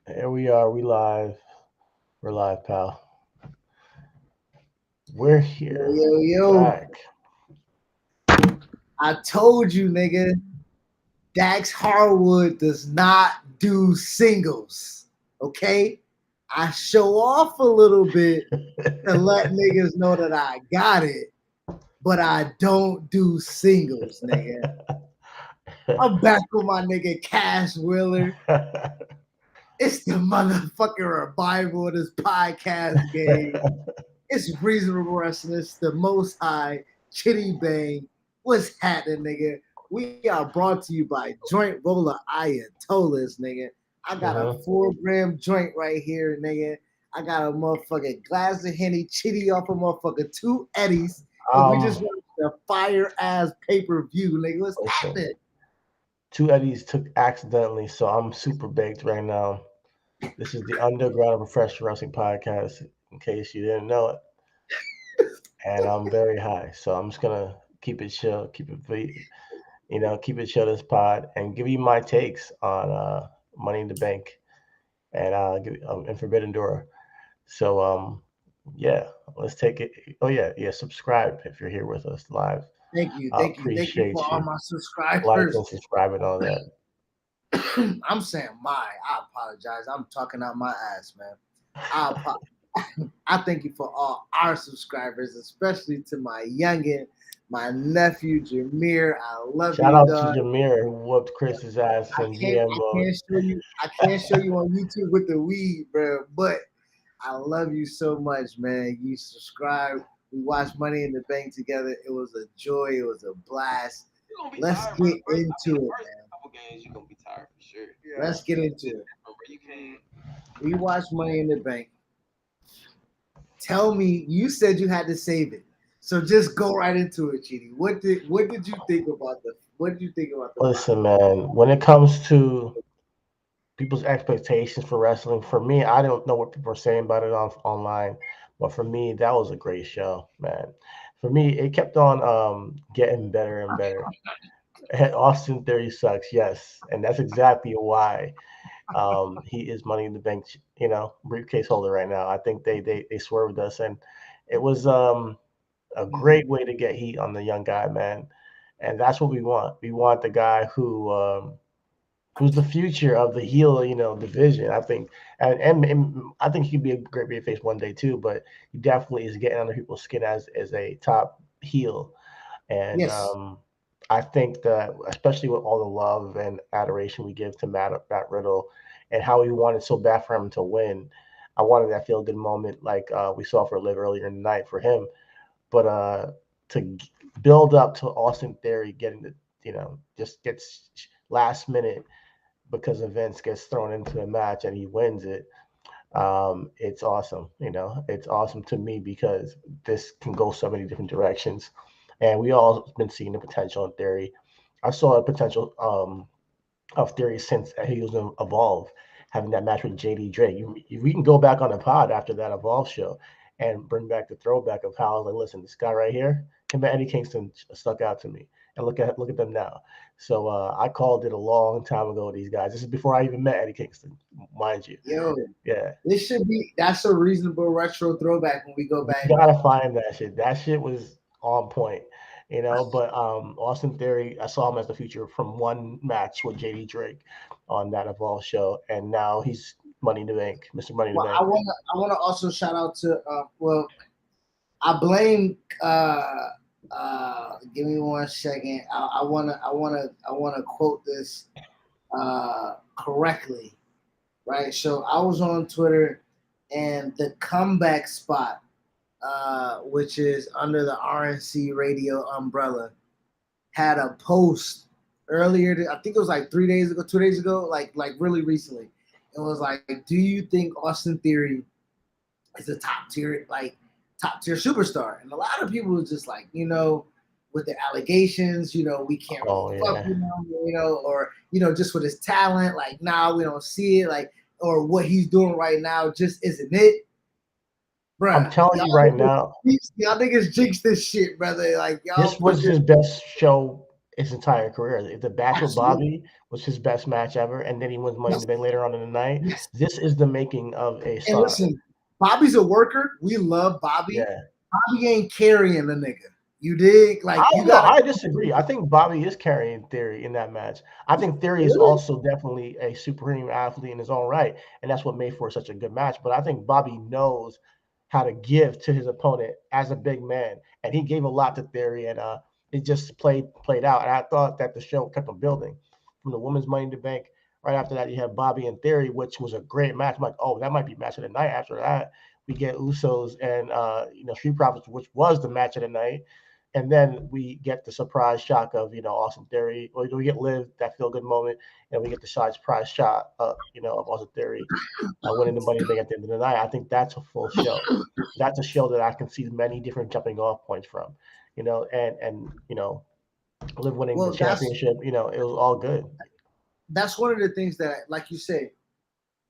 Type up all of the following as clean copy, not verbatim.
Here we are. We live. We're live, pal. We're Yo, here. yo, yo. Back. I told you, nigga, Dax Harwood does not do singles. Okay? I show off a little bit to let niggas know that I got it, but I don't do singles, nigga. I'm back with my nigga Cash Wheeler. It's the motherfucking revival of this podcast game. It's reasonable wrestling. It's the most high chitty bang. What's happening, nigga? We are brought to you by Joint Roller Ayatollahs, nigga. I got a Mhm. 4 gram joint right here, nigga. I got a motherfucking glass of Henny chitty off a motherfucking 2 Eddies. And we just Um, watched a fire ass pay-per-view, nigga. What's Listen, happening? two Eddies took accidentally, so I'm super baked right now. This is the Underground of Professional Wrestling podcast, in case you didn't know it. And I'm very high, so I'm just gonna keep it chill, keep it chill this pod, and give you my takes on Money in the Bank and and Forbidden Door. So yeah, let's take it. Oh yeah, subscribe if you're here with us live. Thank you. Thank you. Thank you for Appreciate all you. my Like subscribers. and subscribe and all that. I'm saying my. I apologize. I'm talking out my ass, man. I I thank you for all our subscribers, especially to my youngin, my nephew Jameer. I love Shout you, out to dog. Jameer who whooped Chris's ass in GM I mode. can't show you. I can't show you on YouTube with the weed, bro. But I love you so much, man. You subscribe. We watched Money in the Bank together. It was a joy. It was a blast. You're gonna be Let's tired, bro. get First, I mean, into the it, first man. couple games you're gonna be tired for sure. Let's get It's into just it. different, bro. You can't. We watched Money in the Bank. Tell me, you said you had to save it. So just go right into it, Chidi. What did you think about the fight? Listen, man, when it comes to people's expectations for wrestling, for me, I don't know what people are saying about it online, but for me, that was a great show, man. For me, it kept on getting better and better. Austin Theory sucks, yes, and that's exactly why he is Money in the Bank, briefcase holder right now. I think they swerved us, and it was a Mm, great way to get heat on the young guy, man. And that's what we want. We want the guy who's the future of the heel, division. I think, and I think he could be a great babyface one day too. But he definitely is getting under people's skin as a top heel, and yes. I think that especially with all the love and adoration we give to Matt Riddle, and how we wanted so bad for him to win, I wanted that feel good moment like we saw for Liv earlier in the night for him. But build up to Austin Theory getting just gets last minute because Vince gets thrown into the match and he wins it. It's awesome. It's awesome to me because this can go so many different directions, and we all been seeing the potential in Theory. I saw a potential of Theory since he was in Evolve, having that match with JD Drake. We can go back on the pod after that Evolve show and bring back the throwback of how I was like, listen, this guy right here, him and Eddie Kingston stuck out to me, and look at them now. So I called it a long time ago. These guys. This is before I even met Eddie Kingston, mind you. Yo, Yeah, this should be that's a reasonable retro throwback when we go we back. gotta find that shit. That shit was on point, But Austin Theory, I saw him as the future from one match with JD Drake on that Evolve show, and now he's Money in the Bank, Mr. Money in the Well, Bank. I wanna also shout out to well, I blame give me 1 second. I wanna quote this correctly, right? So I was on Twitter and the comeback spot, which is under the RNC radio umbrella, had a post earlier. I think it was like 3 days ago, 2 days ago, like really recently. It was like, do you think Austin Theory is a top tier superstar? And a lot of people was just like, with the allegations, we can't really Oh fuck yeah, with him, or just with his talent, like, nah, we don't see it, like, or what he's doing right now just isn't it, I'm bruh. telling you right now, Y'all niggas jinx this shit, brother. Like, y'all this put was this. his best show his entire career. The match with Absolutely. Bobby was his best match ever, and then he wins Money in Yes. the Bank later on in the night. Yes. This is the making of a And star. listen, Bobby's a worker. We love Bobby. Yeah. Bobby ain't carrying the nigga. You dig? Like I you don't know. gotta I disagree. I think Bobby is carrying Theory in that match. I think Theory is really. also definitely a supreme athlete in his own right, and that's what made for such a good match. But I think Bobby knows how to give to his opponent as a big man, and he gave a lot to Theory, and it just played out. And I thought that the show kept on building from the women's Money in the Bank. Right after that, you have Bobby and Theory, which was a great match. I'm like, oh, that might be match of the night. After that, we get Usos and Street Profits, which was the match of the night. And then we get the surprise shock of Austin Theory. Or we get Liv, that feel good moment, and we get the surprise shot of Austin Theory winning the Money in the Bank at the end of the night. I think that's a full show. That's a show that I can see many different jumping off points from, and Liv winning the Well, championship. It was all good. that's one of the things that, like you said,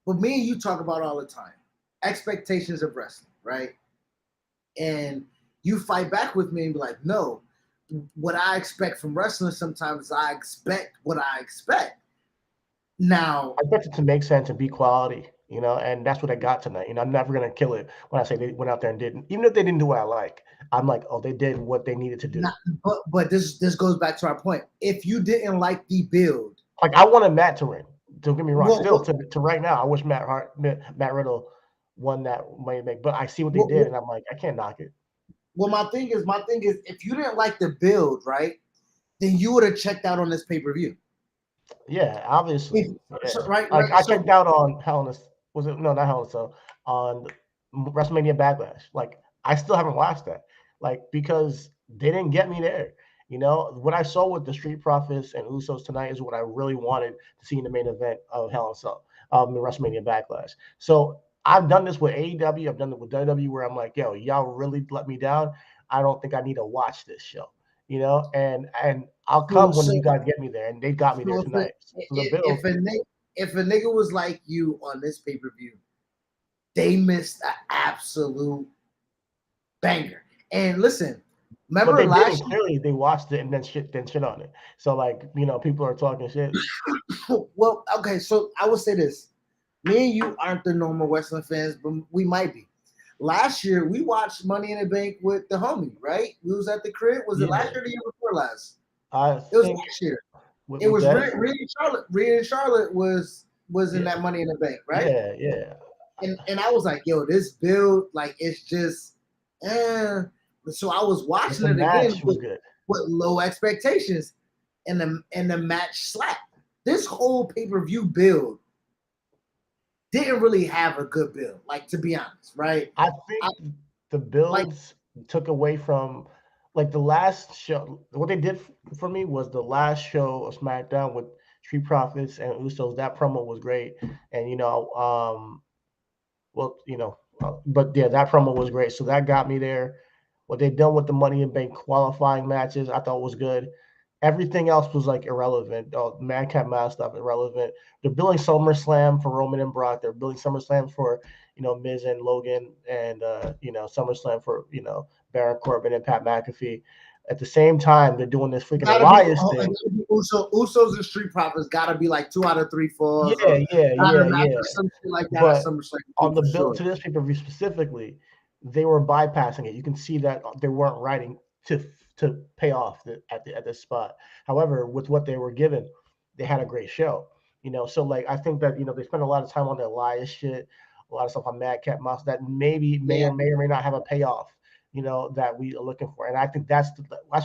but me and you talk about all the time. Expectations of wrestling, right? And you fight back with me and be like, no, what I expect from wrestling, sometimes I expect what I expect. Now, I expect it to make sense and be quality, and that's what I got tonight. I'm never gonna kill it when I say they went out there and didn't, even if they didn't do what I like. I'm like, oh, they did what they needed to do. not, but this goes back to our point. If you didn't like the build, Like I wanted Matt to win. Don't get me wrong. Still, well, to right now, I wish Matt Riddle won that Money in the Bank. But I see what they did, and I'm like, I can't knock it. well, my thing is, if you didn't like the build, right, then you would have checked out on this pay-per-view. Yeah, obviously. Yeah. So, right. Like I So checked out on Hell in a was it no not Hell in a Cell on WrestleMania Backlash. Like I still haven't watched that. Like because they didn't get me there. What I saw with the Street Profits and Usos tonight is what I really wanted to see in the main event of Hell in a Cell, the WrestleMania Backlash. So I've done this with AEW, I've done it with WWE, where I'm like, yo, y'all really let me down. I don't think I need to watch this show. And I'll so come when you guys get me there, and they got me there so tonight. So the Bills, if a nigga was like you on this pay-per-view, they missed an absolute banger. And listen, but remember they didn't. last Clearly, they watched it and then shit on it. So like, people are talking shit. year? Well, okay, so I would say this. Me and you aren't the normal wrestling fans, but we might be. Last year, we watched Money in the Bank with the homie, right? We was at the crib. Was it last Yeah, year or the year before last? I It was think last year. It with was that. Rhea and Charlotte. Rhea and Charlotte was in Yeah, that Money in the Bank, right? yeah. And I was like, yo, this build, like, it's just, eh. So I was But watching the it again match was good. with low expectations, and the match slapped. This whole pay-per-view build didn't really have a good build, like, to be honest, right? I I, think the like, builds took away from like the last show. What they did for me was the last show of SmackDown with Street Profits and Usos. That promo was great, and well, but yeah, that promo was great. So that got me there. What they done with the Money in Bank qualifying matches, I thought was good. Everything else was like irrelevant. Oh, Madcap Mouse stuff irrelevant. They're building SummerSlam for Roman and Brock. They're building SummerSlam for Miz and Logan, and SummerSlam for Baron Corbin and Pat McAfee. At the same time, they're doing this freaking gotta be Elias thing. Usos and Street Profits gotta be like 2 out of 3 falls or Yeah. some shit like that. But SummerSlam on the for build sure. to this pay-per-view specifically, they were bypassing it. You can see that they weren't writing to pay off at this spot. However, with what they were given, they had a great show. So like I think that they spent a lot of time on the Elias shit, a lot of stuff on Madcap Mouse that maybe may Yeah. or may not have a payoff. That we are looking for, and I think that's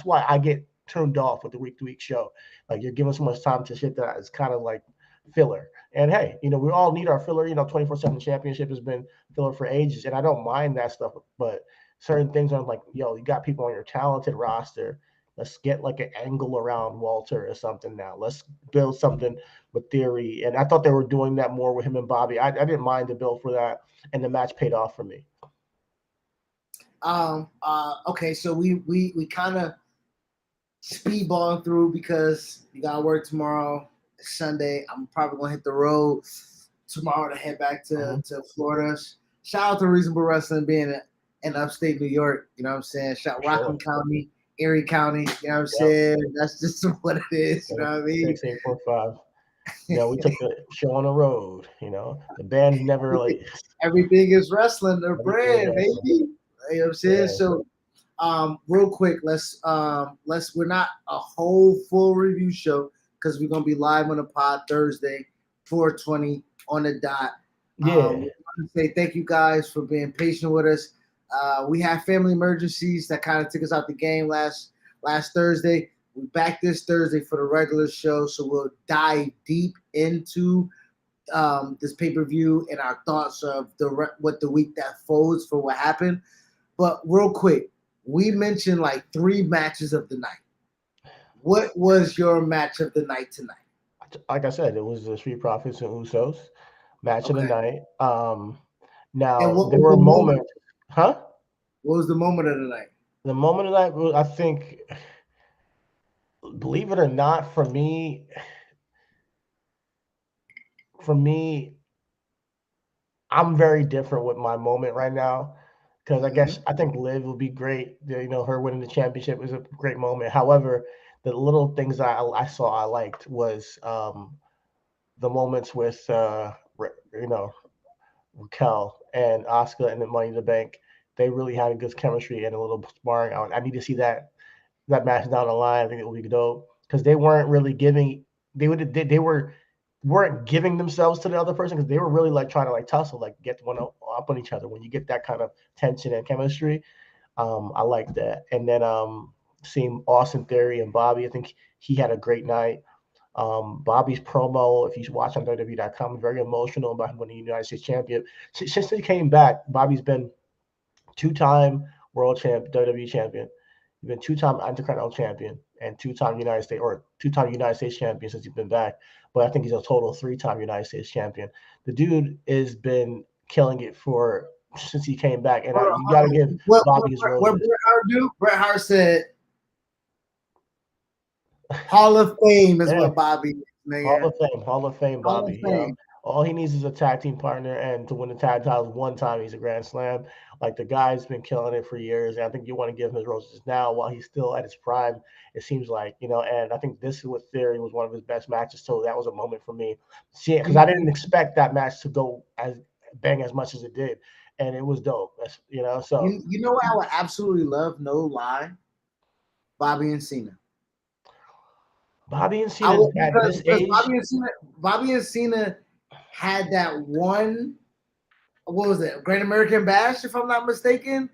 why I get turned off with the week-to-week show. Like you're giving so much time to shit that is kind of like filler. And hey, we all need our filler. 24/7 championship has been filler for ages, and I don't mind that stuff. But certain things I'm like, yo, you got people on your talented roster. Let's get like an angle around Walter or something now. Let's build something with Theory. And I thought they were doing that more with him and Bobby. I didn't mind the build for that, and the match paid off for me. Okay, so we kind of speedballing through because you gotta work tomorrow. It's Sunday. I'm probably gonna hit the road tomorrow to head back to Florida. Shout out to Reasonable Wrestling being in upstate New York. You know what I'm saying? Shout Sure. Rockland County. Erie County. You know what I'm Yep. saying? That's just what it is. You know what I mean? 68.5. We took the show on the road. The band's never everything, like everything is wrestling, their everything is brand, baby. wrestling. You know what I'm saying? Yeah. So real quick, let's we're not a whole full review show because we're gonna be live on the pod Thursday, 4:20 on the dot. Yeah. We want to say thank you guys for being patient with us. We had family emergencies that kind of took us out the game last Thursday. We're back this Thursday for the regular show, so we'll dive deep into this pay-per-view and our thoughts of what the week that folds for what happened. But real quick, we mentioned like 3 matches of the night. What was your match of the night tonight? Like I said, it was the Street Profits and Usos match of the Okay. night. And Now what there was were the moment? moments, huh? What was the moment of the night? The moment of the night, I think, believe it or not, for me, I'm very different with my moment right now because Mm-hmm. I think Liv will be great. Her winning the championship was a great moment. However, the little things I saw I liked was the moments with Raquel and Oscar and the Money in the Bank. They really had a good chemistry and a little sparring. I need to see that match down the line. I think it will be dope because they weren't really giving. They weren't giving themselves to the other person because they were really like trying to like tussle, like get one up on each other. When you get that kind of tension and chemistry, I like that. And then seeing Austin Theory and Bobby, I think he had a great night. Bobby's promo, if you watch on WWE.com, very emotional about him winning the United States champion. Since he came back, Bobby's been two-time world champ, WWE champion. He's been two-time Intercontinental champion and two-time United States champion since he's been back. But I think he's a total three-time United States champion. The dude has been killing it for since he came back, and you got to give Bobby his What roses. Bret Hart do? Bret Hart said, "Hall of Fame is Yeah, what Bobby is, nigga. Hall of Fame, Hall of Bobby. Fame." All he needs is a tag team partner, and to win the tag titles one time, he's a Grand Slam. Like the guy's been killing it for years, and I think you want to give him his roses now while he's still at his prime. It seems like and I think this with Theory was one of his best matches. So that was a moment for me, see, because I You, didn't expect that match to go as bang as much as it did, and it was dope. So you know what I would absolutely love? No lie, Bobby and Cena. Bobby and I Cena would at this because age, Bobby and Cena had that one. What was it? Great American Bash, if I'm not mistaken.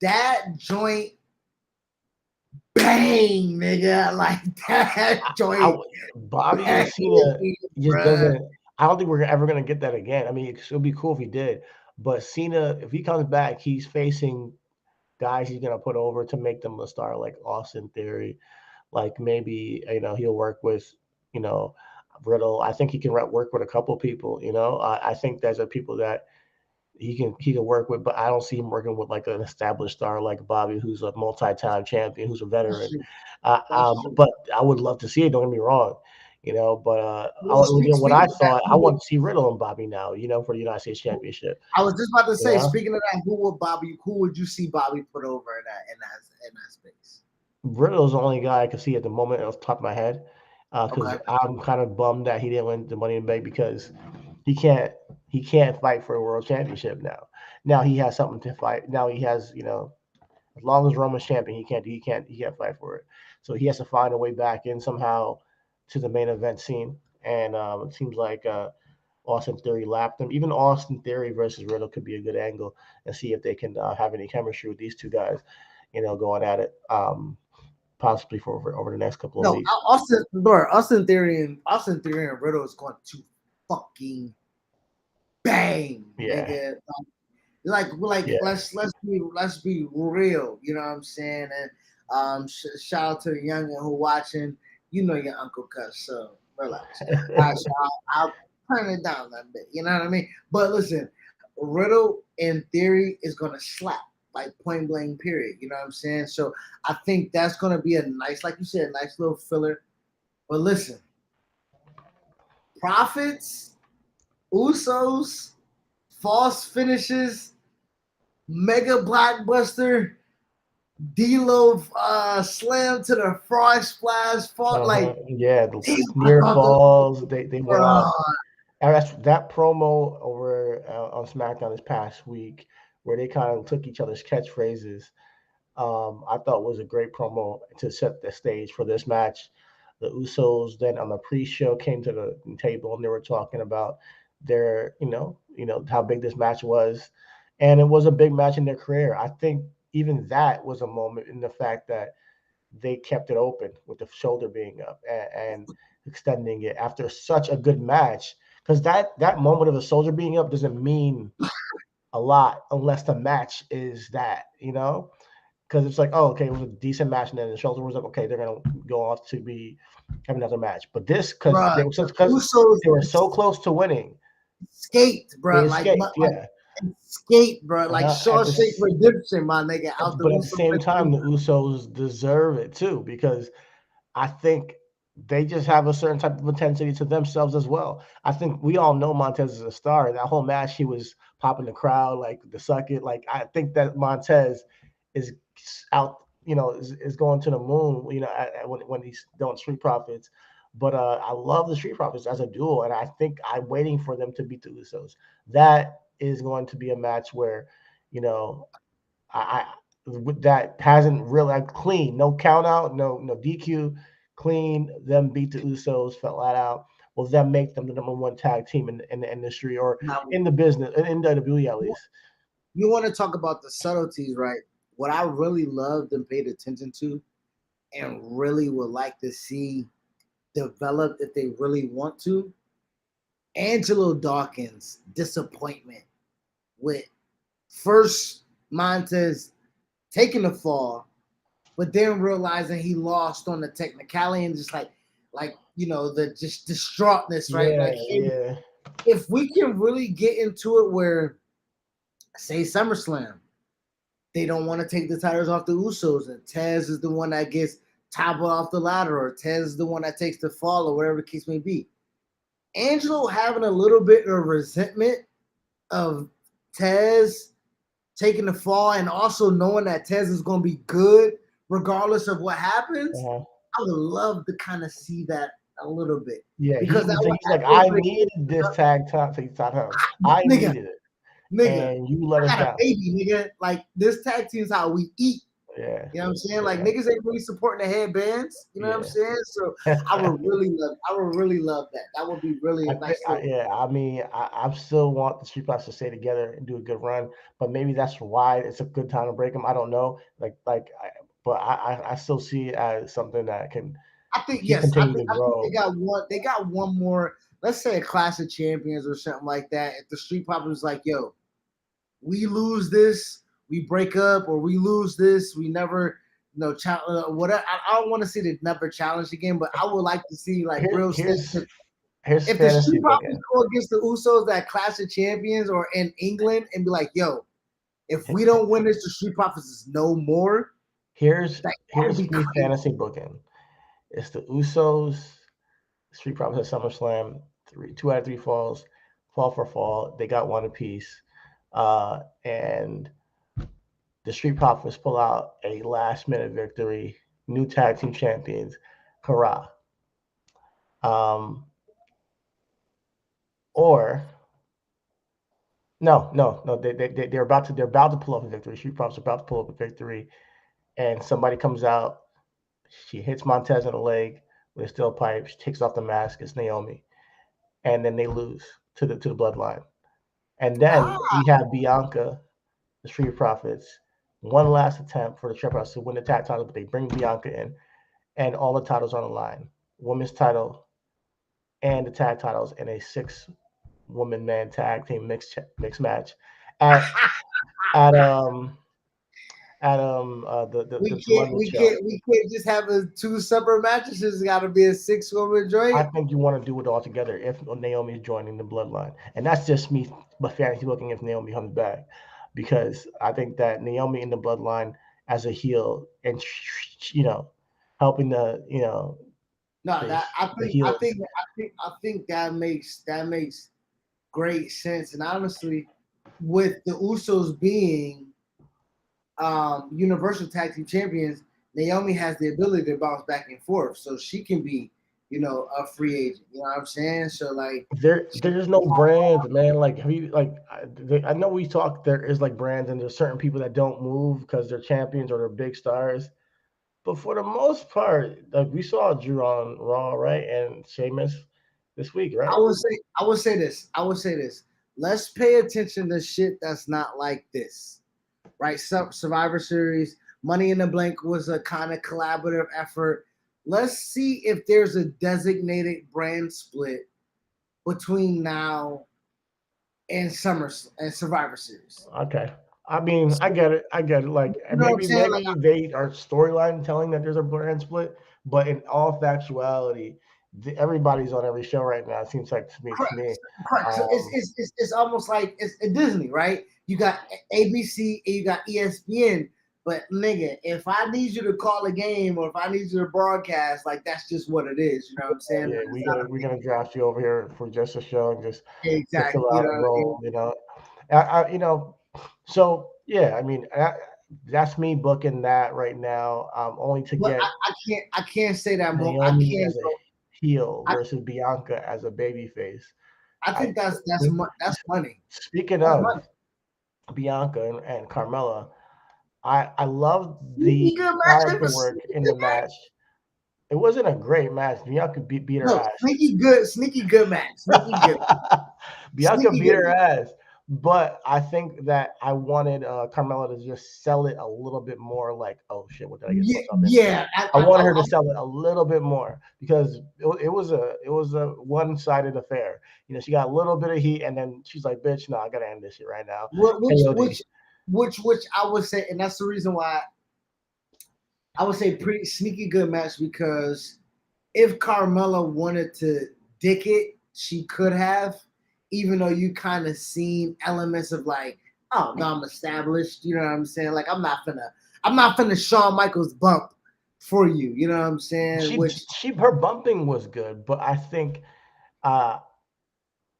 That joint bang, nigga. Like that I joint Bobby and bang, Cena just bruh. doesn't. I don't think we're ever gonna get that again. I mean, it would be cool if he did, but Cena, if he comes back, he's facing guys he's gonna put over to make them a star, like Austin Theory, like maybe he'll work with you know Riddle. I think he can work with a couple people. I think there's a people that he can work with, but I don't see him working with like an established star like Bobby, who's a multi-time champion, who's a That's veteran. true. That's true. But I would love to see it. Don't get me wrong, But Well, when I speaking of that, saw it, I want to see Riddle and Bobby now, for the United States Championship. I was just about to You say, know, speaking of that, who would you see Bobby put over in that space? Riddle's the only guy I can see at the moment off the top of my head, because Okay. I'm kind of bummed that he didn't win the Money in the Bank because he can't he can't fight for a world championship now. Now he has something to fight. Now he has as long as Roman's champion, he can't fight for it. So he has to find a way back in somehow to the main event scene. And it seems like Austin Theory lapped him. Even Austin Theory versus Riddle could be a good angle and see if they can have any chemistry with these two guys, going at it possibly for over the next couple of No, weeks. Austin Theory and Riddle is going to fucking bang, Yeah, nigga. Like yeah. let's be real. You know what I'm saying? And shout out to the youngin who watching. You know your uncle cuss, so relax. All right, so I'll turn it down a little bit. You know what I mean? But listen, Riddle in theory is gonna slap like point blank. Period. You know what I'm saying? So I think that's gonna be a nice, like you said, nice little filler. But listen, profits, Usos, false finishes, mega blockbuster, D-Lo slam to the frog splash, fought like Yeah, the damn, I near thought falls. They went bro, off. And that promo over on SmackDown this past week, where they kind of took each other's catchphrases, I thought was a great promo to set the stage for this match. The Usos then on the pre-show came to the table and they were talking about their, how big this match was, and it was a big match in their career. I think even that was a moment in the fact that they kept it open with the shoulder being up and extending it after such a good match. Because that moment of the shoulder being up doesn't mean a lot unless the match is that. Because it's like, oh, okay, it was a decent match, and then the shoulder was like, okay, they're gonna go off to be have another match. But this, because bro, they were the such, because they were Usos so close to winning, escaped, they bro, escaped. like Yeah, escaped, bro, like at Shawshank this, Redemption, my nigga, out the but at the Uso same time, victory. the Usos deserve it too because I think they just have a certain type of intensity to themselves as well. I think we all know Montez is a star. That whole match, he was popping the crowd like the suck it. Like I think that Montez is out, is going to the moon. When he's doing Street Profits. But I love the Street Profits as a duo, and I think I'm waiting for them to beat the Usos. That is going to be a match where, you know, I that hasn't really like clean, no count out, no DQ, clean. Them beat the Usos flat out. Will them make them the number one tag team in the industry or Now, in the business in WWE at least? you want to talk about the subtleties, right? What I really loved and paid attention to, and really would like to see developed if they really want to, Angelo Dawkins' disappointment with first Montez taking the fall, but then realizing he lost on the technicality and just like the just distraughtness, right? Yeah, Like yeah. if we can really get into it where say SummerSlam, they don't want to take the titles off the Usos, and Tez is the one that gets toppled off the ladder, or Tez is the one that takes the fall, or whatever the case may be. Angelo having a little bit of resentment of Tez taking the fall, and also knowing that Tez is going to be good regardless of what happens. Uh-huh. I would love to kind of see that a little bit Yeah, because that would he's like, add I a needed this tag title. I nigga, needed it, nigga. and you let I us got a down. baby, nigga. Like this tag team is how we eat. Yeah, You know what I'm saying? Like yeah, niggas ain't really supporting the headbands. You know what I'm yeah. saying? So I would really love that. That would be really a nice little. Yeah. I mean, I still want the Street Profits to stay together and do a good run, but maybe that's why it's a good time to break them. I don't know, but I still see it as something that can I think keep yes. I continue think to I think they grow. got one. They got one more. Let's say a Clash of Champions or something like that. If the Street Profits like, yo, we lose this, we break up, or we lose this, we never, whatever. I don't want to see they never challenge again, but I would like to see like Here, real stuff. here's If the fantasy Street Profits booking. go against the Usos at Clash of Champions or in England and be like, yo, if we don't win this, the Street Profits is no more. Here's Like that would here's be me crazy. fantasy booking. It's the Usos, Street Profits at SummerSlam, 2 out of 3 falls, fall for fall. They got one apiece, and the Street Profits pull out a last minute victory, new tag team champions, hurrah. Um, or no, they're about to pull off a victory. Street Profits are about to pull up a victory, and somebody comes out, she hits Montez in the leg with a steel pipe, she takes off the mask, it's Naomi, and then they lose to the bloodline. And then Ah, we have Bianca, the Street Profits, one last attempt for the Street Profits to win the tag title, but they bring Bianca in, and all the titles on the line: women's title and the tag titles in a 6 woman man tag team mixed match at at the London show. we can't just have a two separate matches. It's got to be a 6 woman I joint. think you want to do it all together if Naomi is joining the bloodline. And that's just me, but fantasy looking if Naomi comes back. Because I think that Naomi in the bloodline as a heel and, helping No, the, that the heels. I think that makes great sense. And honestly, with the Usos being Universal Tag Team Champions, Naomi has the ability to bounce back and forth, so she can be, a free agent. You know what I'm saying? So like, There's no brands, man. Like, have you like? I know we talk. There is like brands, and there's certain people that don't move because they're champions or they're big stars. But for the most part, like we saw Drew on Raw, right, and Sheamus this week, I right? would say, I would say this. Let's pay attention to shit that's not like this, right? Survivor Series, Money in the Blank was a kind of collaborative effort. Let's see if there's a designated brand split between now and Survivor Series. Okay. I mean, I So, get it. I get it. Like, you and know what I'm saying? Like, maybe they are storyline telling that there's a brand split, but in all factuality, everybody's on every show right now. It seems like to me. To correct, me, correct. So it's um, it's it's, it's almost like it's Disney, right? You got ABC and you got ESPN. But nigga, if I need you to call a game or if I need you to broadcast, like that's just what it is. You know what I'm saying? yeah, But it's not a we're big gonna draft you over here for just a show and just to exact. fill You out a know, role. You know. So yeah, I mean, that's me booking that right now. Only to but get I can't say that more. I Naomi can't as a go. heel I, versus Bianca as a babyface. I I think that's money. speaking That's of money. Bianca and Carmella, I love the Sneaky good matchup character for work sneaky in the good match. match. It wasn't a great match. Bianca beat her No, ass. sneaky good match. Bianca Sneaky beat good her match. ass, but I think that I wanted Carmella to just sell it a little bit more. Like, oh shit, what did I get Yeah, myself into? yeah. I wanted her to sell it a little bit more because it was a one sided affair. You know, she got a little bit of heat, and then she's like, "Bitch, no, I gotta end this shit right now." Wh- Which KOD. which which I would say, and that's the reason why I would say pretty sneaky good match because if Carmella wanted to dick it, she could have, even though you kind of seen elements of like, oh no, I'm established. You know what I'm saying? Like I'm not finna Shawn Michaels bump for you. You know what I'm saying? Which Her bumping was good, but I think uh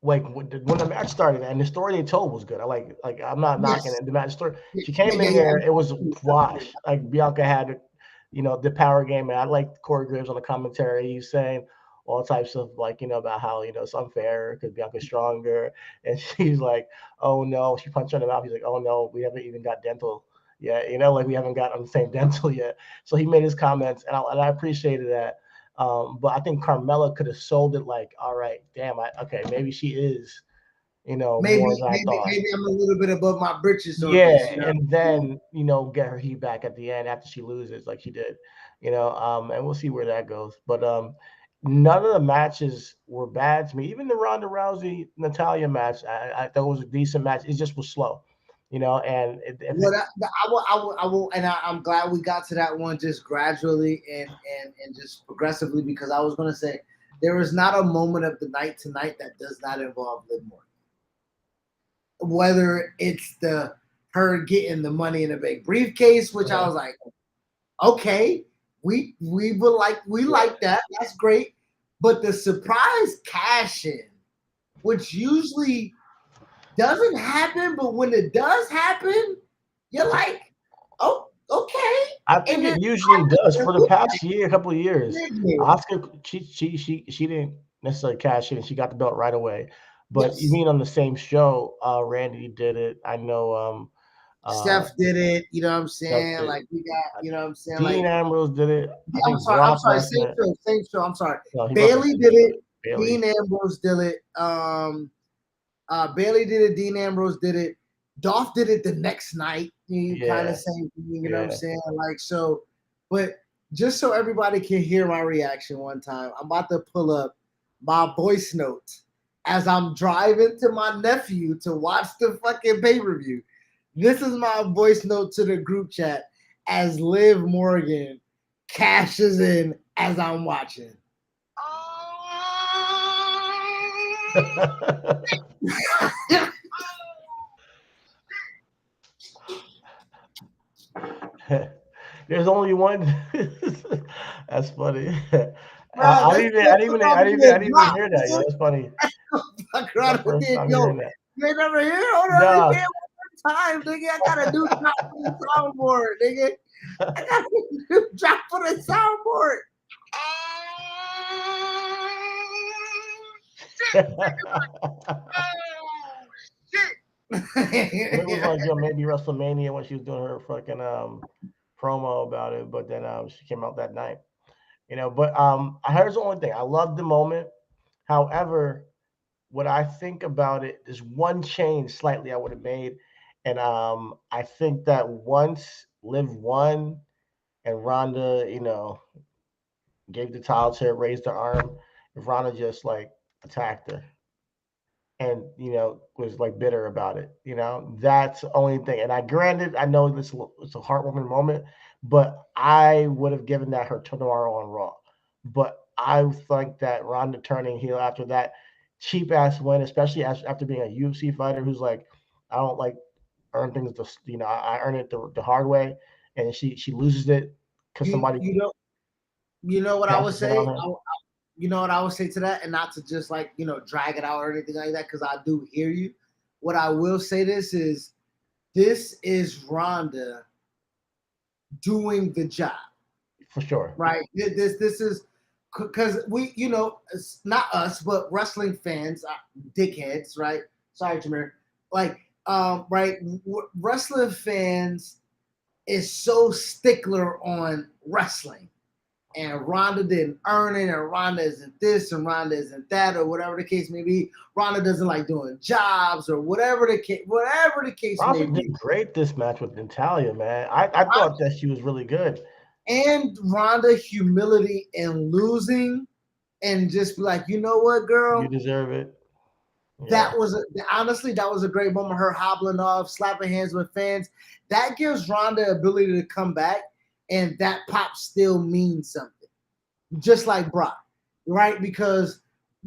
like when the match started and the story they told was good. I'm not knocking yes, it. The match story. yeah, She yeah, came yeah, in yeah. there. It was Absolutely. wash. Like Bianca had, the power game, and I liked Corey Graves on the commentary. He's saying all types of like about how it's unfair because Bianca's stronger, and she's like, oh no, she punched her in the mouth. He's like, oh no, we haven't even got dental yet. Like we haven't got on the same dental yet. So he made his comments, and I appreciated that. But I think Carmella could have sold it like, all right, damn, okay, maybe she is, more Maybe, than I maybe, thought. maybe I'm a little bit above my britches on Yeah, this. You know. and then get her heat back at the end after she loses, like she did, and we'll see where that goes. But none of the matches were bad to me. Even the Ronda Rousey Natalia match, I thought it was a decent match. It just was slow, and if What it, I will, and I'm glad we got to that one just gradually and just progressively because I was gonna say there is not a moment of the night tonight that does not involve Liv Morgan. Whether it's the her getting the money in a big briefcase, which I was like, okay, we yeah, like that. That's great. But the surprise cash in, which usually doesn't happen, but when it does happen, you're like, oh, okay. I think And then it usually does. it For the looked past year, a couple of years, like nigga. Oscar she didn't necessarily cash in. She got the belt right away. But you Yes. mean on the same show, Randy did it. I know uh Steph did it, you know what I'm Steph saying? did. Like we got, uh, you know what I'm saying? Dean Like Ambrose did it. I I'm think sorry, I'm Brock sorry, Lesnar. same show, I'm sorry. No, he wasn't Bailey the same did show. it, Bailey. Dean Ambrose did it, Bailey did it, Dean Ambrose did it, Dolph did it the next night. You kind of Yeah, same thing, you know what I'm yeah. saying? Like so, but just so everybody can hear my reaction one time, I'm about to pull up my voice notes as I'm driving to my nephew to watch the fucking pay-per-view. This is my voice note to the group chat as Liv Morgan cashes in as I'm watching. There's only one. That's funny. Bro, I that's didn't even, I that's didn't what even, I'm I didn't even, gonna I didn't even drop, hear that. Yeah, man. that's funny. Fuck It's my around with first it, time yo. hearing that. You ain't never hear? Hold on, let me Nah, pay one more time, nigga. I got a new drop for the soundboard, nigga. I got a new drop for the soundboard. It was like, yo, maybe WrestleMania when she was doing her fucking promo about it, but then she came out that night. But here's the only thing. I love the moment. However, what I think about it is one change slightly I would have made. And I think that once Liv won and Ronda, gave the title to her, raised her arm, if Ronda just like attacked her and was like bitter about it. That's the only thing. And I know this it's a heartwarming moment, but I would have given that her tomorrow on Raw. But I think that Ronda turning heel after that cheap ass win, especially after being a UFC fighter who's like, I don't like earn things. I earn it the hard way, and she loses it because somebody you know what I would passes it say. on her. You know what I would say to that, and not to just like drag it out or anything like that, because I do hear you. What I will say this is Ronda doing the job For sure, right? This is because we, it's not us, but wrestling fans, dickheads, right? Sorry, Jameer. Like, right? Wrestling fans is so stickler on wrestling. And Ronda didn't earn it, and Ronda isn't this, and Ronda isn't that, or whatever the case may be. Ronda doesn't like doing jobs, or whatever the case Ronda may be. did great this match with Natalia, man. I thought that she was really good. And Ronda humility and losing, and just be like, you know what, girl, You deserve it. that was honestly that was a great moment. Her hobbling off, slapping hands with fans, that gives Ronda ability to come back, and that pop still means something. Just like Brock, right? Because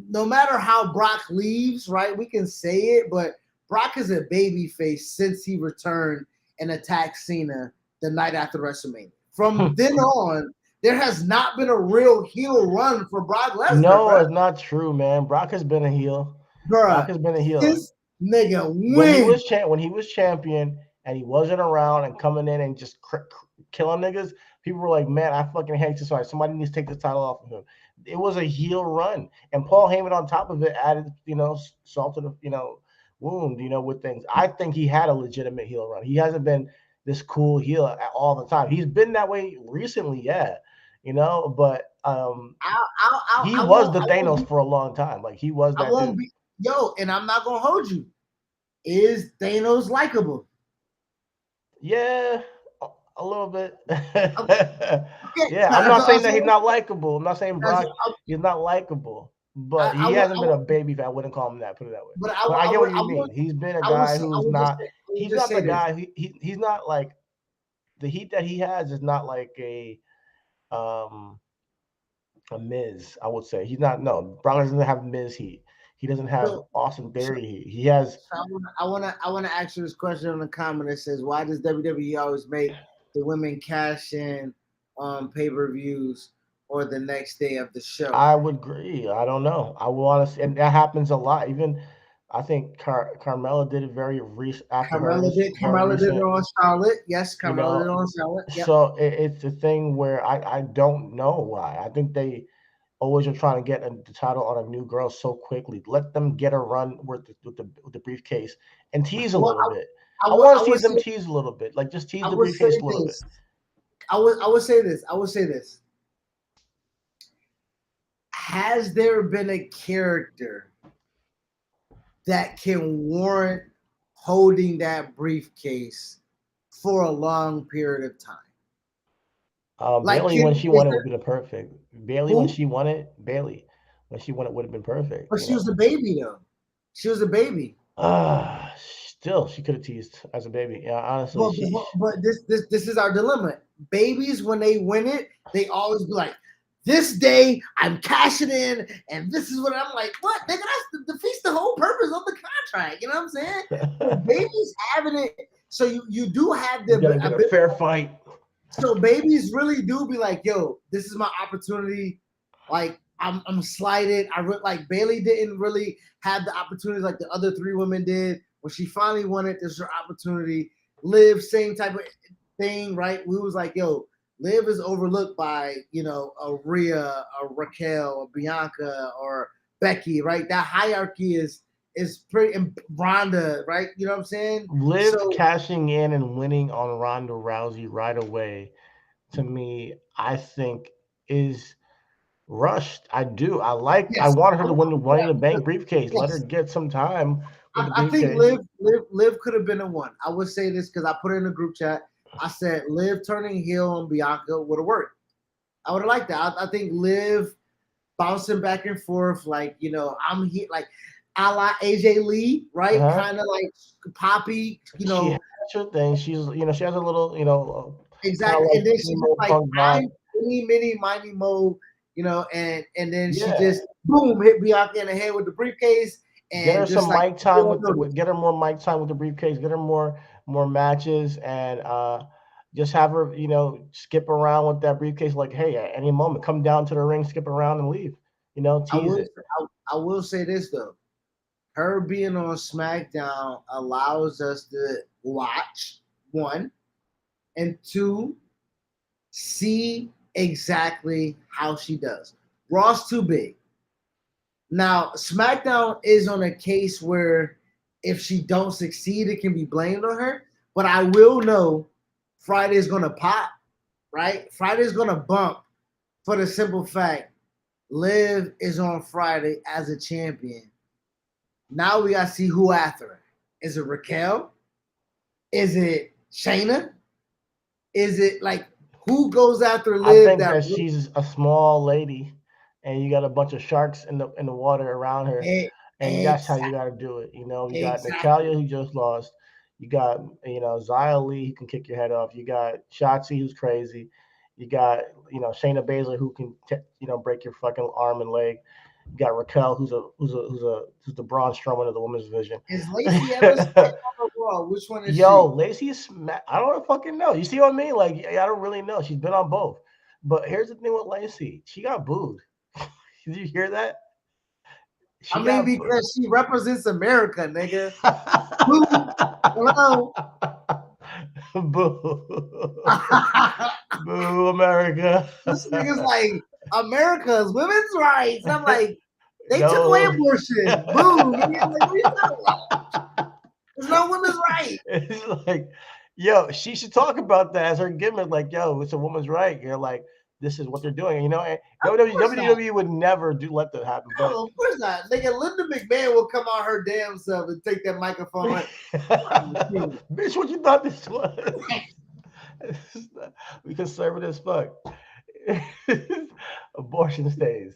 no matter how Brock leaves, right, we can say it, but Brock is a baby face since he returned and attacked Cena the night after WrestleMania. From then on, there has not been a real heel run for Brock Lesnar. No, bro. it's not true, man. Brock has been a heel. Bruh, Brock has been a heel. This nigga When he wins. was champion and he wasn't around and coming in and just killing niggas, people were like, man, I fucking hate this. Somebody needs to take the title off of him. It was a heel run. And Paul Heyman on top of it added, salt to the, wound, with things. I think he had a legitimate heel run. He hasn't been this cool heel all the time. He's been that way recently, yeah. But he was the Thanos for a long time. Like he was that dude. And I'm not gonna hold you. Is Thanos likable? Yeah, a little bit. Yeah, I'm not saying that he's not likable. I'm not saying Brock he's not likable, but he hasn't been a baby. I wouldn't call him that. Put it that way. But I get what you mean. He's been a guy who's not. He's not the guy. He's not like the heat that he has is not like a Miz. I would say he's not. No, Brock doesn't have Miz heat. He doesn't have Austin Theory heat. He has. I want to ask you this question in the comment. It says, why does WWE always make the women cash in on pay-per-views or the next day of the show? I would agree. I don't know. I want to, and that happens a lot. Even I think Carmella did it very recent. Carmella did it on Charlotte. Yes, Carmella did it on Charlotte. Yep. So it's a thing where I don't know why. I think they always are trying to get the title on a new girl so quickly. Let them get a run with the briefcase and tease a little bit. I want to see them tease a little bit. Like just tease the briefcase a little bit. I would say this. Has there been a character that can warrant holding that briefcase for a long period of time? Bailey, when she won it, would have been perfect. Bailey, when she won it, would have been perfect. But she was a baby, though. She was a baby. Still, she could have teased as a baby. Yeah, honestly. But this is our dilemma. Babies, when they win it, they always be like, this day I'm cashing in, and this is what I'm like. What, nigga? That defeats the whole purpose of the contract. You know what I'm saying? So babies having it, so you do have a fair fight. So babies really do be like, yo, this is my opportunity. Like I'm slighted. Like Bailey didn't really have the opportunities like the other three women did when she finally won it, this is her opportunity. Liv, same type of thing, right? We was like, yo, Liv is overlooked by, a Rhea, a Raquel, a Bianca, or Becky, right? That hierarchy is pretty, and Ronda, right? You know what I'm saying? Liv So cashing in and winning on Ronda Rousey right away, to me, I think is rushed. I do. I yes, want her I to would win the say Money in that the Bank because briefcase. Let her yes, get some time with the I think briefcase. Liv could have been a one. I would say this because I put it in the group chat. I said Liv turning heel on Bianca would have worked. I would have liked that. I think Liv bouncing back and forth, like I'm here, like a la AJ Lee, right? Uh-huh. Kind of like Poppy, She has her thing. She has a little, kind of exactly. like And then she just emo like punk vibe. I'm mini mighty mo, and then she Yeah. just boom hit Bianca in the head with the briefcase Get her and just some like mic time no notice. get her more mic time with the briefcase. Get her more matches, and just have her skip around with that briefcase. Like, hey, at any moment, come down to the ring, skip around, and leave. I Tease will it. I will say this though. Her being on SmackDown allows us to watch one and two, see exactly how she does. Raw's too big. Now, SmackDown is on a case where if she don't succeed, it can be blamed on her. But I will know Friday's gonna pop, right? Friday's gonna bump for the simple fact Liv is on Friday as a champion. Now we gotta see who after her. Is it Raquel? Is it Shayna? Is it like who goes after I Liv think that that she's a small lady, and you got a bunch of sharks in the water around her, and that's how you exactly got to do it. You got exactly Natalia who just lost. You got Xia Li who can kick your head off. You got Shotzi who's crazy. You got Shayna Baszler who can break your fucking arm and leg. You got Raquel who's the Braun Strowman of the women's division. Is Lacey ever SmackDown or Raw? Which one is Yo, she? Lacey is I don't fucking know. You see what I mean? Like, I don't really know. She's been on both. But here's the thing with Lacey. She got booed. Did you hear that? I She mean, got booed. because she represents America, nigga. Boo. Hello. Boo. Boo, America. This nigga's like America's women's rights. I'm like, they took away No. abortion. Boo. Nigga. Like, what are you talking about? There's no women's right. It's like, yo, she should talk about that as her gimmick. Like, yo, it's a woman's right. You're like, this is what they're doing. And Of course not. WWE would never let that happen. But No, of course not. Nigga, Linda McMahon will come out her damn self and take that microphone like, bitch, what you thought this was? We conservative as fuck. Abortion stays.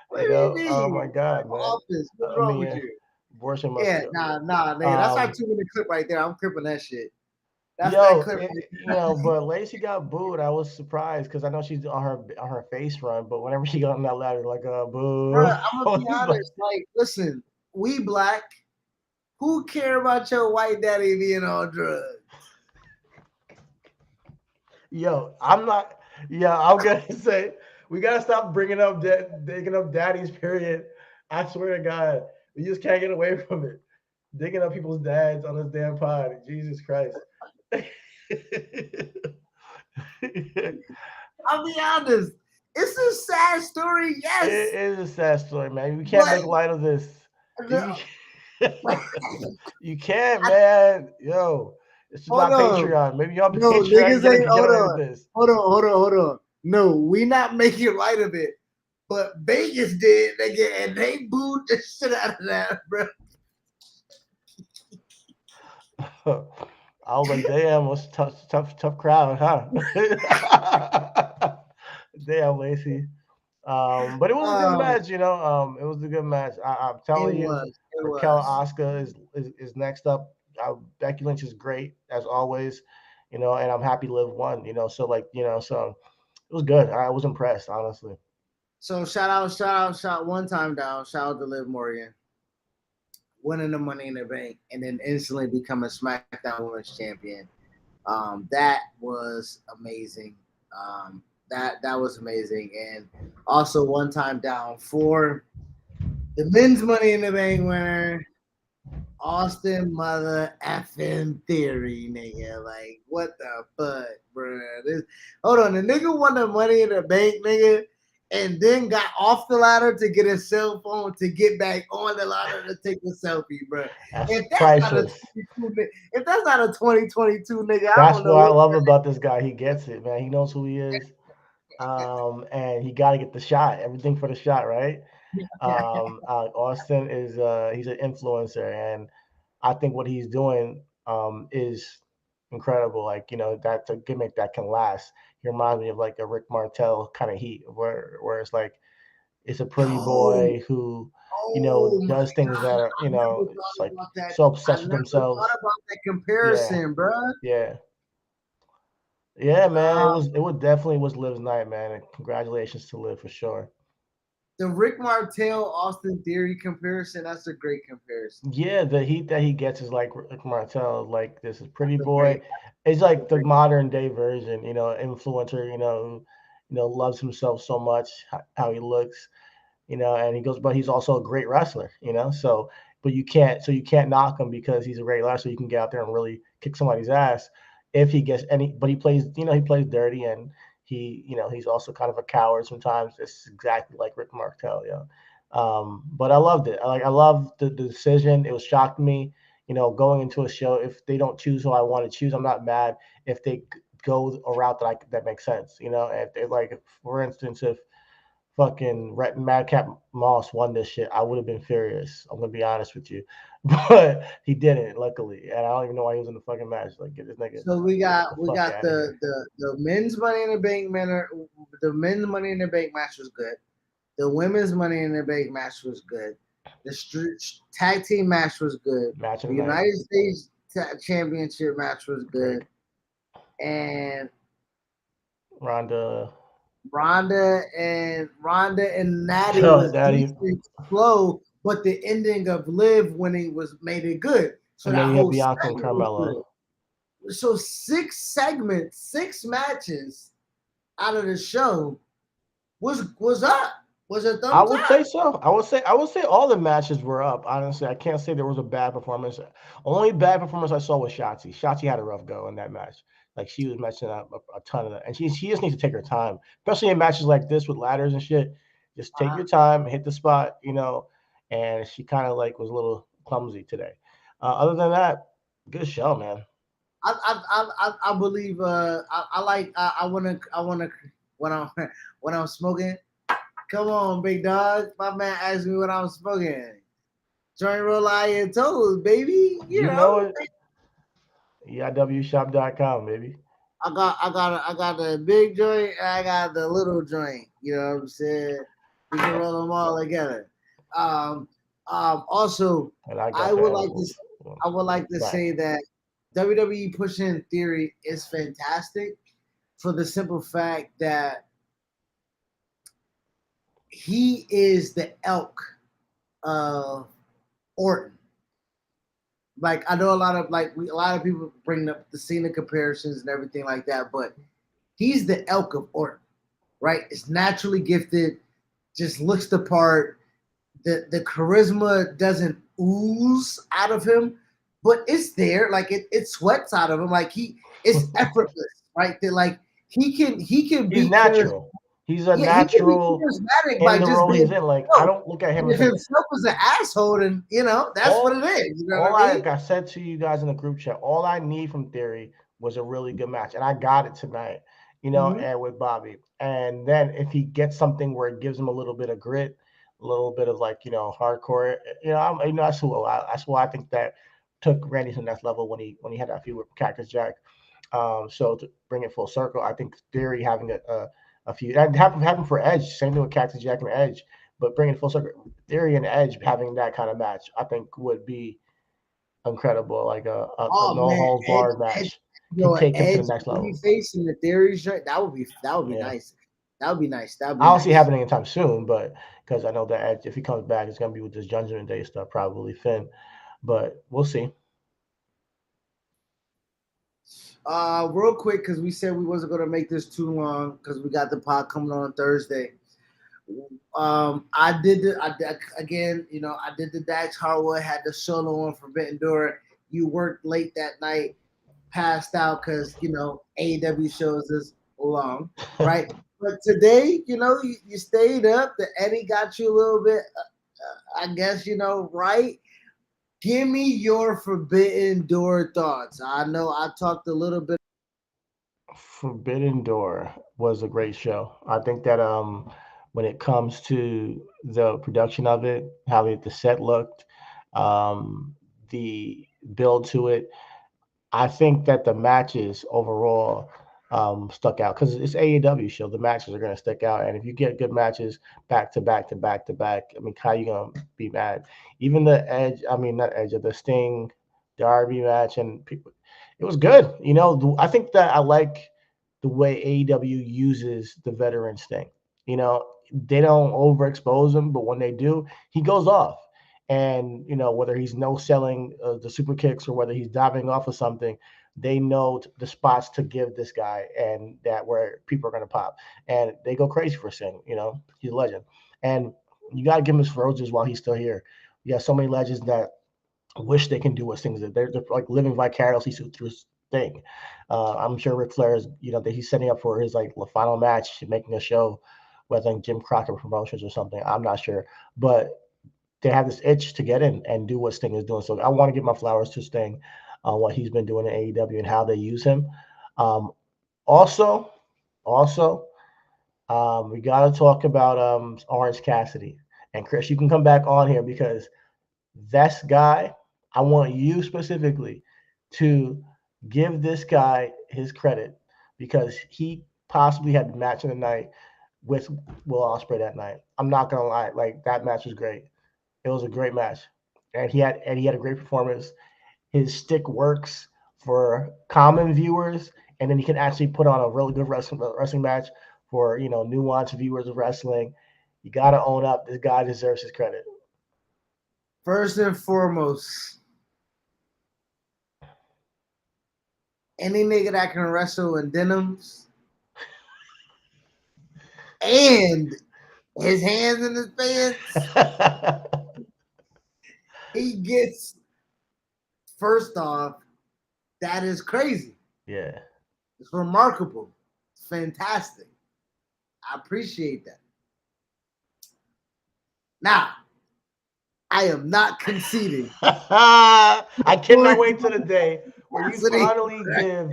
what do you Oh my mean? God, Like, man. office, what's I wrong with mean, you? abortion must Yeah, go. nah, nigga. That's our Um, 2 minute clip right there. I'm clipping that shit. That's that Yo, clip right but Lacey got booed. I was surprised because I know she's on her face run, but whenever she got on that ladder, like boo, Bro, I I'm gonna be was like, honest. Like, listen, we black. Who care about your white daddy being on drugs? yo, I'm not. Yeah, I'm gonna say we gotta stop digging up daddies. Period. I swear to God, we just can't get away from it. Digging up people's dads on this damn pod. Jesus Christ. I'll be honest. It's a sad story, It yes, is a sad story, man. We can't but make light of this. no, You, you can't, man. Yo, this is hold not on. Patreon. Maybe y'all No, Patreon can niggas ain't. get Hold away with on. this. Hold on. No, we not making light of it. But Vegas did, nigga, and they booed the shit out of that, bro. I was like, damn, what's tough crowd, huh? Damn, Lacey. But it was a good Um, match, It was a good match. I'm it telling you, was. It Raquel was. Asuka is next up. Becky Lynch is great as always, and I'm happy Liv won, So like, so it was good. I was impressed, honestly. So shout one time down. Shout out to Liv Morgan winning the Money in the Bank and then instantly becoming SmackDown Women's Champion. That was amazing. That was amazing, and also one time down for the men's Money in the Bank winner, Austin mother effing Theory, nigga. Like, what the fuck, bro? Hold on, the nigga won the Money in the Bank, nigga, and then got off the ladder to get his cell phone to get back on the ladder to take a selfie, bro. That's If that's not a priceless. 22, if that's not a 2022 nigga, I That's don't know what I what. love about this guy. He gets it, man. He knows who he is. And he got to get the shot. Everything for the shot, right? Austin is he's an influencer, and I think what he's doing is incredible. Like that's a gimmick that can last. He reminds me of like a Rick Martel kind of heat, where it's like it's a pretty Yo, boy who oh my does things god, that are I never it's thought like about that. so I obsessed with never thought themselves. about that Yeah, comparison, bro. yeah, yeah, man. Uh, It would definitely was Liv's night, man. And congratulations to Liv for sure. the Rick Martel Austin Theory comparison, that's a great comparison. Yeah, the heat that he gets is like Rick Martel, like this is pretty That's a great, boy. It's that's a like the great. modern day version, influencer, who, loves himself so much, how he looks, and he goes, but he's also a great wrestler, so, but you can't knock him because he's a great wrestler. You can get out there and really kick somebody's ass if he gets any, but he plays dirty, and he's also kind of a coward sometimes. It's exactly like Rick Martel, yeah. But I loved it. I love the decision. It was shocking me, going into a show. If they don't choose who I want to choose, I'm not mad. If they go a route that makes sense, if they like, for instance, if fucking Rhett and Madcap Moss won this shit, I would have been furious. I'm gonna be honest with you, but he didn't, luckily, and I don't even know why he was in the fucking match. Like, get this nigga So the we fuck got out of here. the men's Money in the Bank manner. The men's Money in the Bank match was good. The women's Money in the Bank match was good. The street tag team match was good. Match of The the night, United States Championship match was great. good. And Ronda, Ronda and Natty Joe, was Daddy, decent slow, but the ending of Liv winning was made it good. So and then that you have whole Bianca and segment was Carmella. good. So 6 segments, 6 matches out of the show was up. Was a I thumbs would up. say so. I would say all the matches were up. Honestly, I can't say there was a bad performance. Only bad performance I saw was Shotzi. Shotzi had a rough go in that match. Like, she was messing up a ton of that, and she just needs to take her time, especially in matches like this with ladders and shit. Just take Uh, your time, hit the spot, And she kind of like was a little clumsy today. Other than that, good show, man. I believe I like I wanna when I'm when I'm smoking. Come on, big dog. My man asked me what I'm smoking. Joint roll out your toes, baby. You You know know, it. EIWshop.com, baby. I got the big joint and I got the little joint. You know what I'm saying? We can roll them all together. Um, also, And I I got the would like to edibles. I would like to Right. say that WWE pushing Theory is fantastic for the simple fact that he is the elk of Orton. Like, I know a lot of a lot of people bring up the Cena comparisons and everything like that, but he's the elk of Orton, right? It's naturally gifted, just looks the part. The charisma doesn't ooze out of him, but it's there. Like, it sweats out of him. Like, it's effortless, right? That, like, he can He's be charismatic. natural. He's a Yeah, he can be natural charismatic in by the just role he's being in. Like, I himself. don't look at him And if as like himself is an asshole, then that's what it all. is. You know what All I I mean? like I said to you guys in the group chat, all I need from Theory was a really good match, and I got it tonight. Hmm. And with Bobby, and then if he gets something where it gives him a little bit of grit, a little bit of like hardcore, that's why I think that took Randy to the next level when he had that feud with Cactus Jack. So to bring it full circle, I think Theory having a few that happened for Edge. Same thing with Cactus Jack and Edge. But bringing it full circle, Theory and Edge having that kind of match, I think would be incredible. Like a Oh no man, holds barred Edge, match can yo, take him to the Edge next level. babyface in the Theory shirt. That would be Yeah, nice. That would be nice. That would I be don't see it nice. happening anytime soon, but because I know that Edge, if he comes back, it's gonna be with this Judgment Day stuff, probably Finn. But we'll see. Real quick, because we said we wasn't gonna make this too long because we got the pod coming on Thursday. Again, I did the Dax Harwood, had the solo on Forbidden Door. You worked late that night, passed out because AEW shows is long, right? But today, you stayed up. The Eddie got you a little bit, I guess, right? Give me your Forbidden Door thoughts. I know I talked a little bit. Forbidden Door was a great show. I think that when it comes to the production of it, how the set looked, the build to it, I think that the matches overall stuck out because it's AEW show. The matches are going to stick out, and if you get good matches back to back to back to back, I mean, how you going to be mad? Even the Edge, I mean, not Edge, the Sting, the RB match, and people, it was good. I think that I like the way AEW uses the veteran Sting. They don't overexpose him, but when they do, he goes off. And whether he's no selling the super kicks or whether he's diving off of something, they know the spots to give this guy and that where people are going to pop, and they go crazy for Sting. He's a legend, and you got to give him his roses while he's still here. You got so many legends that wish they can do what things that they're like living vicariously through Sting. I'm sure Ric Flair is, that he's setting up for his like the final match, making a show with I think Jim Crockett Promotions or something. I'm not sure, but they have this itch to get in and do what Sting is doing. So I want to give my flowers to Sting on what he's been doing in AEW and how they use him. Um, also, also, we got to talk about Orange Cassidy. And Chris, you can come back on here because this guy, I want you specifically to give this guy his credit because he possibly had the match of the night with Will Ospreay that night. I'm not gonna lie, like that match was great. It was a great match, and he had a great performance. His stick works for common viewers, and then he can actually put on a really good wrestling match for nuanced viewers of wrestling. You got to own up. This guy deserves his credit. First and foremost, any nigga that can wrestle in denims and his hands in his pants, he gets, first off, that is crazy. Yeah. It's remarkable. It's fantastic. I appreciate that. Now, I am not conceding. I cannot wait till the day where you finally give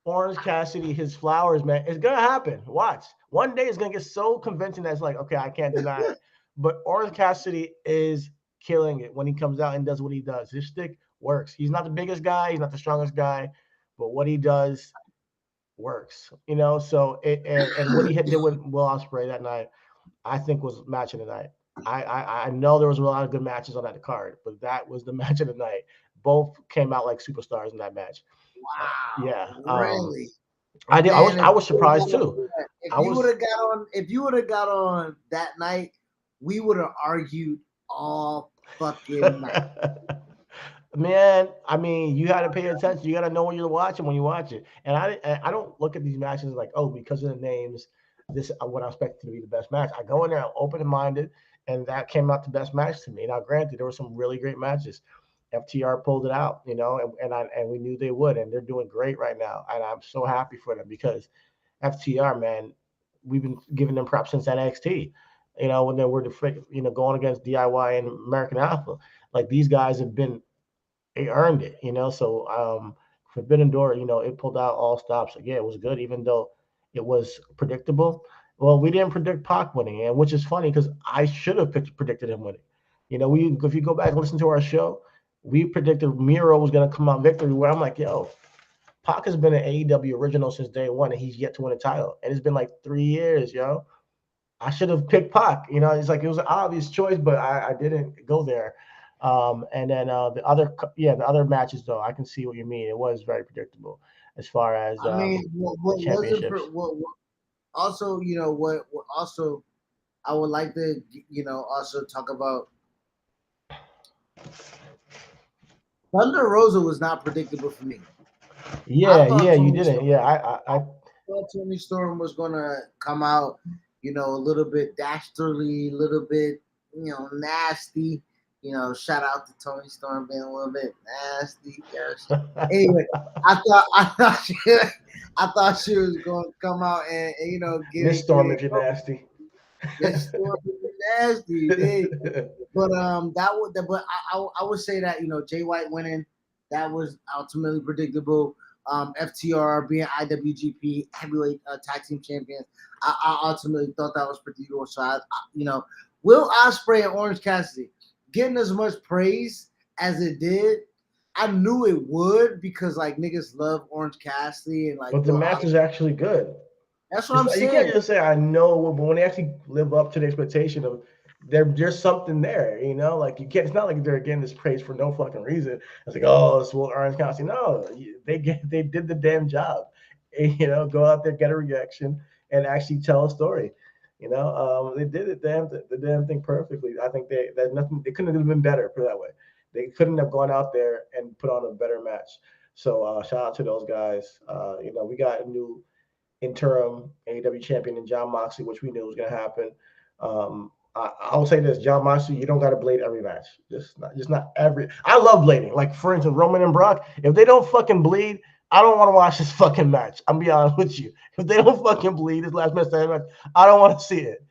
Orange Cassidy his flowers, man. It's gonna happen. Watch. One day it's gonna get so convincing that it's like, okay, I can't deny it. But Orange Cassidy is killing it when he comes out and does what he does. His stick works. He's not the biggest guy, he's not the strongest guy, but what he does works. So and what he did with Will Ospreay that night, I think was match of the night. I know there was a lot of good matches on that card, but that was the match of the night. Both came out like superstars in that match. Wow. Yeah. Really? I did. Man, I was surprised too. If you would have got on that night, we would have argued all fucking night. Man, I mean, you got to pay attention. You got to know what you're watching when you watch it. And I don't look at these matches like, oh, because of the names, this what I expect to be the best match. I go in there open minded, and that came out the best match to me. Now, granted, there were some really great matches. FTR pulled it out, and we knew they would, and they're doing great right now, and I'm so happy for them because FTR, man, we've been giving them props since NXT. When they were going against DIY and American Alpha, like these guys have been they earned it, So Forbidden Door, it pulled out all stops. Yeah, it was good, even though it was predictable. Well, we didn't predict Pac winning, and which is funny because I should have predicted him winning. If you go back and listen to our show, we predicted Miro was going to come out victory. Where I'm like, yo, Pac has been an AEW original since day one, and he's yet to win a title, and it's been like 3 years, yo. I should have picked Pac. It's like it was an obvious choice, but I didn't go there. And then the other matches though, I can see what you mean. It was very predictable as far as I mean, what wasn't championships. what also, what also I would like to, also talk about. Thunder Rosa was not predictable for me. Yeah, you didn't. Yeah, I thought Tony Storm was gonna come out a little bit dastardly, a little bit, nasty. Shout out to Tony Storm being a little bit nasty. Yes. Anyway, I thought she was going to come out and get Miss it, get Storm, it. if you're nasty. Miss Storm is nasty, dude. But I would say that Jay White winning, that was ultimately predictable. FTR being IWGP heavyweight tag team champions, I ultimately thought that was predictable. So Will Ospreay and Orange Cassidy getting as much praise as it did, I knew it would because like niggas love Orange Cassidy and like But the Will match Ospreay. is actually good. That's what I'm You can't saying. just say I know, but when they actually live up to the expectation of there's something there, like you can't. It's not like they're getting this praise for no fucking reason. It's like, oh, it's Will Orange County. No, they did the damn job. Go out there, get a reaction, and actually tell a story. They did the damn thing perfectly. I think there's nothing. They couldn't have been better. Put it that way. They couldn't have gone out there and put on a better match. So shout out to those guys. We got a new interim AEW champion in John Moxley, which we knew was going to happen. I'll say this, John Moxley, you don't got to blade every match. Just not every. I love blading. Like for instance, Roman and Brock. If they don't fucking bleed, I don't want to watch this fucking match. I'm be honest with you. If they don't fucking bleed this last match, I don't want to see it.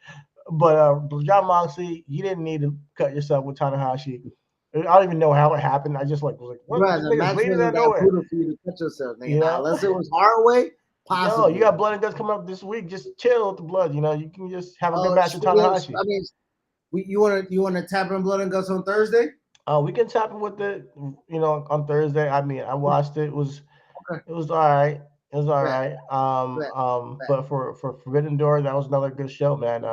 But John Moxley, you didn't need to cut yourself with Tanahashi. I don't even know how it happened. I just was like, what? Right, This the nigga's match bleeding wasn't out of that nowhere. brutal for you to cut yourself, nigga. You Nah, know? unless it was hard way, Yo, you possibly. got blood and guts coming up this week. Just chill with the blood. You can just have a good Oh, match with yeah, Tanahashi. I mean, you wanna tap in blood and guts on Thursday? We can tap it with it, on Thursday. I mean, I watched it. Okay, It was all right. It was all bet, right. bet, bet. But for Forbidden Door, that was another good show, man.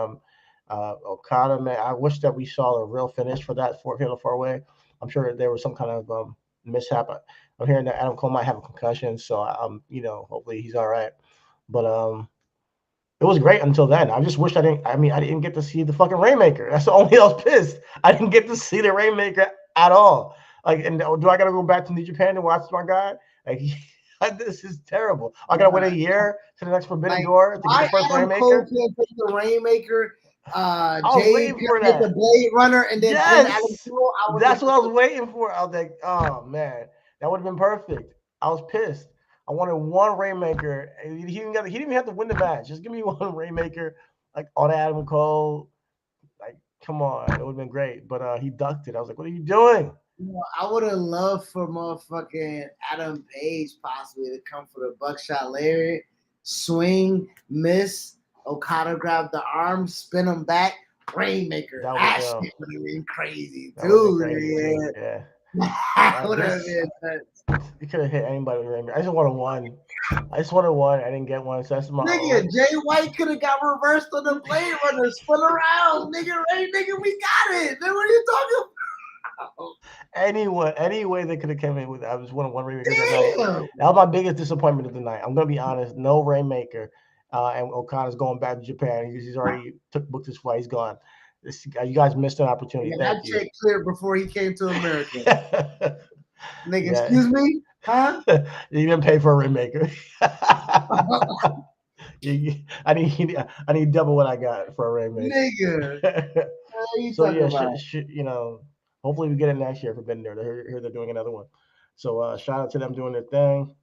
Okada, man, I wish that we saw a real finish for that fatal four way. I'm sure there was some kind of mishap. I'm hearing that Adam Cole might have a concussion, so hopefully he's all right. But it was great until then. I just wish I didn't. I mean, I didn't get to see the fucking Rainmaker. That's the only I was pissed. I didn't get to see the Rainmaker at all. Like, and do I gotta go back to New Japan to watch my guy? Like, this is terrible. I gotta wait a year to the next Forbidden Like, Door to get the why first Adam Cole Rainmaker. can't take the Rainmaker? I was Jade waiting for can't take the that. Blade Runner, and then Adam Yes, Cole. I was that's like, what I was waiting for. I was like, oh man, that would have been perfect. I was pissed. I wanted one Rainmaker. He didn't even have to win the match. Just give me one Rainmaker, like on Adam Cole. Like, come on, it would have been great. But he ducked it. I was like, what are you doing? I would have loved for motherfucking Adam Page possibly to come for the buckshot lariat, swing, miss. Okada grabbed the arm, spin him back, Rainmaker. That would That have shit would have been crazy that would have been too. crazy too. Yeah, That I would have just been nuts. you could have hit anybody with Rainmaker. I just wanted one. I just wanted one. I didn't get one. So that's my Nigga, Jay White could have got reversed on the Blade Runner, spun around. Nigga, nigga, we got it. Then what are you talking about? any way they could have come in with. I just wanted one Rainmaker that night. Damn. That was my biggest disappointment of the night. I'm gonna be honest. No Rainmaker, and O'Connor's going back to Japan. He's already booked his flight. He's gone. You guys missed an opportunity. Yeah, Thank that you. check cleared before he came to America. Nigga, Yeah, excuse me? Huh? you didn't pay for a Rainmaker. I need double what I got for a Rainmaker. Nigga, what are you So talking yeah, about? hopefully we get it next year for Bender. They're doing another one. So shout out to them doing their thing.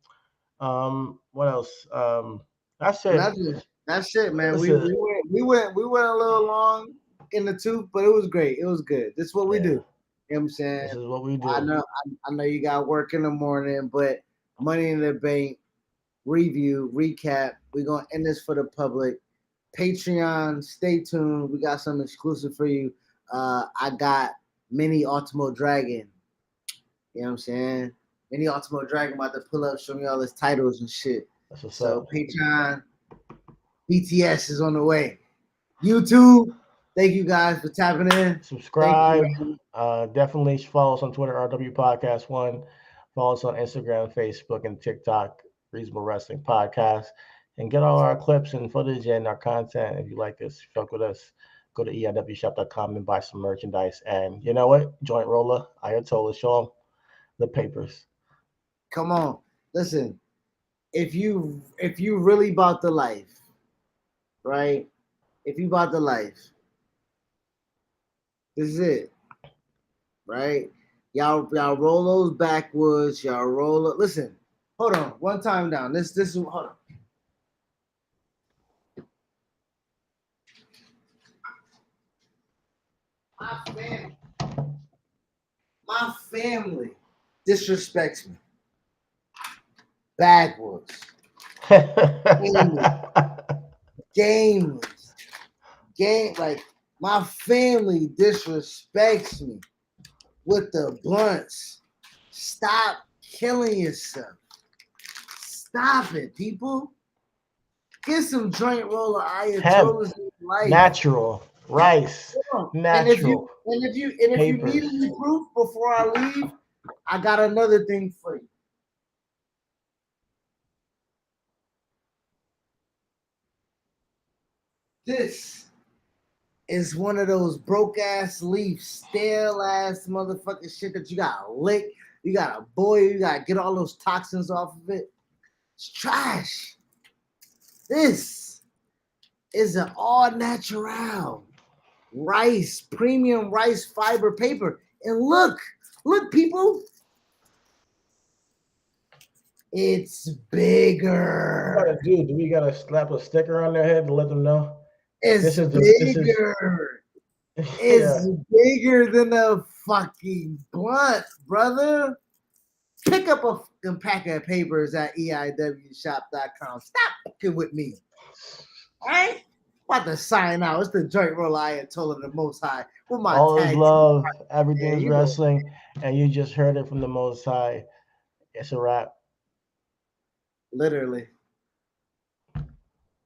What else? That's it. Nothing. That's it, man. We Listen, we went we went we went a little long in the tooth, but it was great. It was good. This is what we do. yeah, You know what I'm saying? this is what we I do. know I know you got work in the morning, but Money in the Bank review, recap. We're gonna end this for the public. Patreon, stay tuned. We got some exclusive for you. I got Mini Ultimo Dragon. You know what I'm saying? Mini Ultimo Dragon about to pull up, show me all his titles and shit. That's what's So up. Patreon, BTS is on the way. YouTube, thank you guys for tapping in. Thank Subscribe. you. Definitely follow us on Twitter, RW Podcast One. Follow us on Instagram, Facebook, and TikTok, Reasonable Wrestling Podcast. And get all our clips and footage and our content. If you like this, fuck with us. Go to eiwshop.com and buy some merchandise. And you know what? Joint roller, Ayatollah, show them the papers. Come on. Listen, if you really bought the life, right? if you bought the life, this is it, right? Y'all roll those backwoods. Y'all roll it. Listen, hold on, one time down. This is hold on. My family disrespects me. Backwoods. Game. Like my family disrespects me with the blunts. Stop killing yourself. Stop it, people. Get some joint roller Ayatollahs in life. Natural rice. Natural. And if you Papers. need any proof before I leave, I got another thing for you. This is one of those broke ass leaf, stale ass motherfucking shit that you gotta lick, you gotta boil, you gotta get all those toxins off of it. It's trash. This is an all natural rice, premium rice fiber paper. And look, people, it's bigger. Dude, do we gotta slap a sticker on their head to let them know? It's bigger. It's bigger than a fucking blunt, brother. Pick up a fucking pack of papers at eiwshop.com. Stop fucking with me. All right? About to sign out. It's the joint roller Ayatollah the Most High. With my all is love, right everything's wrestling, and you just heard it from the Most High. It's a wrap. Literally.